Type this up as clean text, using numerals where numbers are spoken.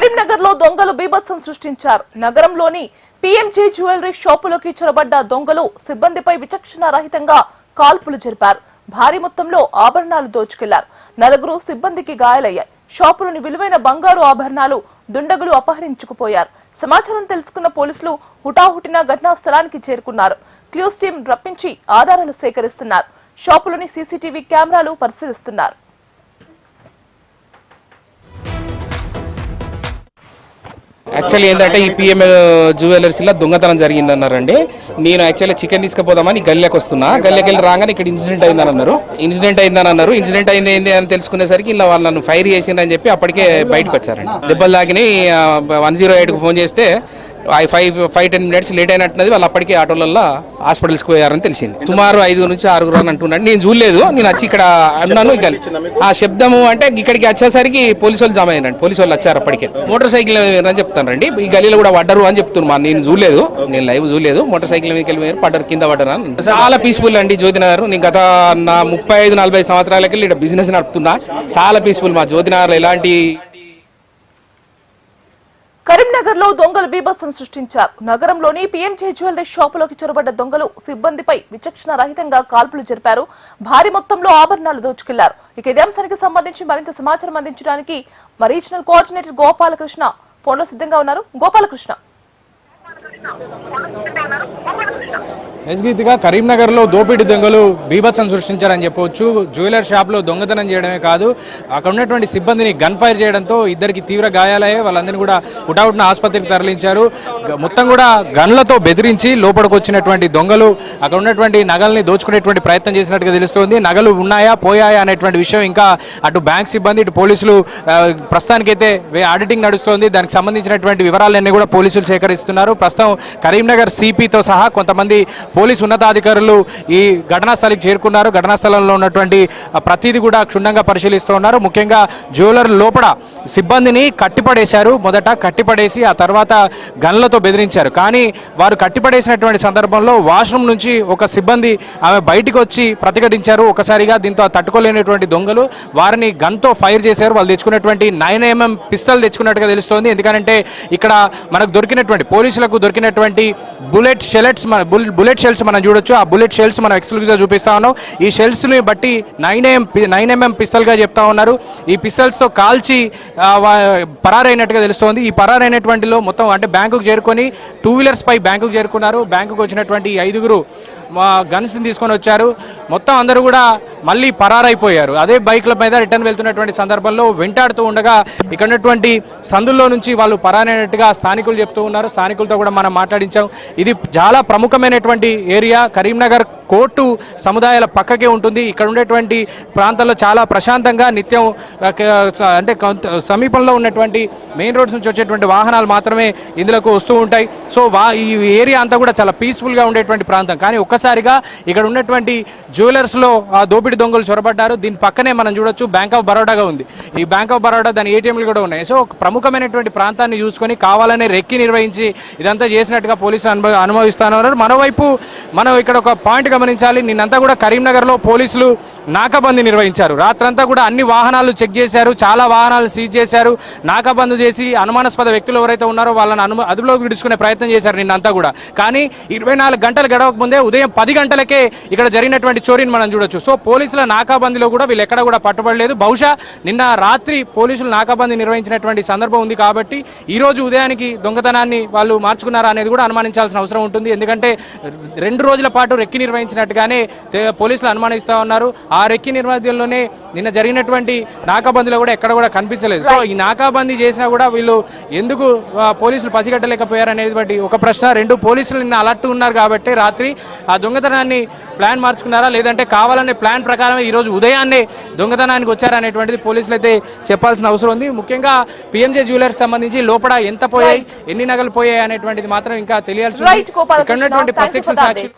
కరీంనగర్ లో దొంగలు బీభత్సం సృష్టించారు. నగరంలోని పీఎంజే జ్యువెలరీ షాపులోకి చొరబడ్డ దొంగలు సిబ్బందిపై విచక్షణ రహితంగా కాల్పులు జరిపారు. భారీ మొత్తంలో ఆభరణాలు దోచుకెళ్లారు. 4 సిబ్బందికి గాయాలయ్యాయి. షాపులోని విలువైన బంగారు ఆభరణాలు దుండగులు అపహరించుకుపోయారు. సమాచారం తెలుసుకున్న పోలీసులు హుటాహుటిన ఘటనా స్థలానికి చేరుకున్నారు. క్లూస్ టీం రప్పించి ఆధారాలు సేకరిస్తున్నారు. షాపులోని సీసీటీవీ కెమెరాలు పరిశీలిస్తున్నారు. యాక్చువల్లీ ఏంటంటే ఈ పిఎం జ్యువెలర్స్లో దొంగతనం జరిగిందన్నారండి. నేను యాక్చువల్లీ చికెన్ తీసుకుపోదామని గల్లెకి వస్తున్నా. గల్లెకి వెళ్ళి రాగానే ఇక్కడ ఇన్సిడెంట్ అయిందని అన్నారు. ఇన్సిడెంట్ అయింది ఏంది అని తెలుసుకునేసరికి ఇలా వాళ్ళను ఫైర్ చేసిందని చెప్పి అప్పటికే బయటకు వచ్చారండి. దెబ్బలు తాకిని 108కు ఫోన్ చేస్తే 5-10 minutes లేట్ అయినట్టున్నది. వాళ్ళు అప్పటికే ఆటోలలో హాస్పిటల్స్కి పోయారని తెలిసింది. సుమారు 5 నుంచి 6 అని అంటున్నాడు. నేను చూడలేదు. నేను వచ్చి ఇక్కడ అన్నాను. ఇక ఆ శబ్దము అంటే ఇక్కడికి వచ్చేసరికి పోలీసు వాళ్ళు జమ అయినండి. పోలీసు వాళ్ళు వచ్చారు. అప్పటికే మోటార్ సైకిల్ అని చెప్తానండి. ఈ గలీలో కూడా పడ్డరు అని చెప్తున్నా. నేను చూడలేదు. నేను లైవ్ చూడలేదు. మోటార్ సైకిల్ మీదకి వెళ్ళి పడ్డరు, కింద పడ్డరు. చాలా పీస్ఫుల్ అండి జ్యోతినగర్. నేను గత 35-40 సంవత్సరాలకి ఇక్కడ బిజినెస్ నడుపుతున్నా. చాలా పీస్ఫుల్ మా జ్యోతినగర్లో. ఎలాంటి కరీంనగర్ లో దొంగలు బీభత్సం సృష్టించారు. నగరంలోని పీఎంజే జ్యువెలరీ షాపులోకి చొరబడ్డ దొంగలు సిబ్బందిపై విచక్షణ రహితంగా కాల్పులు జరిపారు. భారీ మొత్తంలో ఆభరణాలు దోచుకెళ్లారు. ఇక ఇదే అంశానికి సంబంధించి మరింత సమాచారం అందించడానికి మా రీజనల్ కోఆర్డినేటర్ గోపాలకృష్ణ ఫోన్లో సిద్ధంగా ఉన్నారు. గోపాలకృష్ణ, ఎస్గీతిగా కరీంనగర్లో దోపిడీ దొంగలు బీభత్సం సృష్టించారని చెప్పవచ్చు. జ్యువెలర్ షాప్లో దొంగతనం చేయడమే కాదు, అక్కడ ఉన్నటువంటి సిబ్బందిని గన్ ఫైర్ చేయడంతో ఇద్దరికి తీవ్ర గాయాలయ్యాయి. వాళ్ళందరినీ కూడా హుటాహుటిన ఆసుపత్రికి తరలించారు. మొత్తం కూడా గన్లతో బెదిరించి లోపలికి వచ్చినటువంటి దొంగలు అక్కడ ఉన్నటువంటి నగల్ని దోచుకునేటువంటి ప్రయత్నం చేసినట్టుగా తెలుస్తోంది. నగలు ఉన్నాయా పోయాయా అనేటువంటి విషయం ఇంకా అటు బ్యాంక్ సిబ్బంది ఇటు పోలీసులు ప్రస్తుతానికైతే ఆడిటింగ్ నడుస్తోంది. దానికి సంబంధించినటువంటి వివరాలన్నీ కూడా పోలీసులు సేకరిస్తున్నారు. ప్రస్తుతం కరీంనగర్ సిపితో సహా కొంతమంది పోలీసు ఉన్నతాధికారులు ఈ ఘటనా స్థలికి చేరుకున్నారు. ఘటనా స్థలంలో ఉన్నటువంటి ప్రతిదీ కూడా క్షుణ్ణంగా పరిశీలిస్తూ ఉన్నారు. ముఖ్యంగా జ్యువెలర్ లోపల సిబ్బందిని కట్టిపడేశారు. మొదట కట్టిపడేసి ఆ తర్వాత గన్లతో బెదిరించారు. కానీ వారు కట్టిపడేసినటువంటి సందర్భంలో వాష్రూమ్ నుంచి ఒక సిబ్బంది ఆమె బయటికి వచ్చి ప్రతిఘటించారు ఒకసారిగా. దీంతో తట్టుకోలేనటువంటి దొంగలు వారిని గన్తో ఫైర్ చేశారు. వాళ్ళు తెచ్చుకున్నటువంటి 9mm పిస్తల్ తెచ్చుకున్నట్టుగా తెలుస్తోంది. ఎందుకంటే ఇక్కడ మనకు దొరికినటువంటి పోలీసులకు దొరికినటువంటి బుల్లెట్ షెల్స్ మనం చూడొచ్చు. ఆ బుల్లెట్ షెల్స్ మనం ఎక్స్క్లూజివ్గా చూపిస్తా ఉన్నాం. ఈ షెల్స్ని బట్టి 9mm పిస్తల్గా చెప్తా ఉన్నారు. ఈ పిస్తల్స్తో కాల్చి పరారైనట్టుగా తెలుస్తోంది. ఈ పరారైనటువంటిలో మొత్తం అంటే బ్యాంకుకు చేరుకొని 2 వీలర్స్ పై బ్యాంకుకు చేరుకున్నారు. బ్యాంకుకు వచ్చినటువంటి 5 గన్స్ని తీసుకొని వచ్చారు. మొత్తం అందరూ కూడా మళ్ళీ పరారైపోయారు. అదే బైక్ల మీద రిటర్న్ వెళ్తున్నటువంటి సందర్భంలో వెంటాడుతూ ఉండగా ఇక్కడ ఉన్నటువంటి సందుల్లో నుంచి వాళ్ళు పరారైనట్టుగా స్థానికులు చెప్తూ ఉన్నారు. స్థానికులతో కూడా మనం మాట్లాడించాం. ఇది చాలా ప్రముఖమైనటువంటి ఏరియా. కరీంనగర్ కోర్టు సముదాయాల పక్కకే ఉంటుంది. ఇక్కడ ఉండేటువంటి ప్రాంతాల్లో చాలా ప్రశాంతంగా నిత్యం అంటే సమీపంలో ఉన్నటువంటి మెయిన్ రోడ్స్ నుంచి వచ్చేటువంటి వాహనాలు మాత్రమే ఇందులోకి వస్తూ ఉంటాయి. సో ఈ ఏరియా అంతా కూడా చాలా పీస్ఫుల్గా ఉండేటువంటి ప్రాంతం. కానీ ఒక్కసారిగా ఇక్కడ ఉన్నటువంటి జ్యువెలర్స్లో దోపిడీ దొంగలు చొరబడ్డారు. దీని పక్కనే మనం చూడొచ్చు బ్యాంక్ ఆఫ్ బరోడాగా ఉంది. ఈ బ్యాంక్ ఆఫ్ బరోడా దాని ఏటీఎంలు కూడా ఉన్నాయి. సో ప్రముఖమైనటువంటి ప్రాంతాన్ని చూసుకొని కావాలనే రెక్కి నిర్వహించి ఇదంతా చేసినట్టుగా పోలీసులు అనుభవిస్తున్నారు. మరోవైపు మనం ఇక్కడ ఒక పాయింట్ గమనించాలి. నిన్నంతా కూడా కరీంనగర్లో పోలీసులు నాకాబందీ నిర్వహించారు. రాత్రంతా కూడా అన్ని వాహనాలు చెక్ చేశారు. చాలా వాహనాలు సీజ్ చేశారు. నాకాబందీ చేసి అనుమానాస్పద వ్యక్తులు ఎవరైతే ఉన్నారో వాళ్ళని అదుపులోకి విడుచుకునే ప్రయత్నం చేశారు నిన్నంతా కూడా. కానీ 24 గంటలు గడవక ముందే ఉదయం 10 గంటలకే ఇక్కడ జరిగినటువంటి చోరీని మనం చూడొచ్చు. సో పోలీసుల నాకాబందీలో కూడా వీళ్ళు ఎక్కడ కూడా పట్టుబడలేదు. బహుశా నిన్న రాత్రి పోలీసులు నాకాబందీ నిర్వహించినటువంటి సందర్భం ఉంది కాబట్టి ఈ రోజు ఉదయానికి దొంగతనాన్ని వాళ్ళు మార్చుకున్నారా అనేది కూడా అనుమానించాల్సిన అవసరం ఉంటుంది. ఎందుకంటే 2 రోజుల పాటు రెక్కి నిర్వహించినట్టుగానే పోలీసులు అనుమానిస్తా ఉన్నారు. ఆ రెక్కి నిర్వహణలోనే నిన్న జరిగినటువంటి నాకాబందీలో కూడా ఎక్కడ కూడా కనిపించలేదు. సో ఈ నాకాబందీ చేసినా కూడా వీళ్ళు ఎందుకు పోలీసులు పసిగట్టలేకపోయారు అనేది బట్టి ఒక ప్రశ్న. 2 పోలీసులు నిన్న అలర్ట్ ఉన్నారు కాబట్టి రాత్రి ఆ దొంగతనాన్ని ప్లాన్ మార్చుకున్నారా లేదంటే కావాలనే ప్లాన్ ప్రకారమే ఈరోజు ఉదయాన్నే దొంగతనానికి వచ్చారనేటువంటిది పోలీసులు అయితే చెప్పాల్సిన అవసరం ఉంది. ముఖ్యంగా పిఎంజే జ్యువెలర్స్ సంబంధించి లోపల ఎంత పోయాయి, ఎన్ని నగలు పోయాయి అనేటువంటిది మాత్రం ఇంకా తెలియాల్సి ఉంది. ఇక్కడ ఉన్నటువంటి ప్రత్యక్ష సాక్షి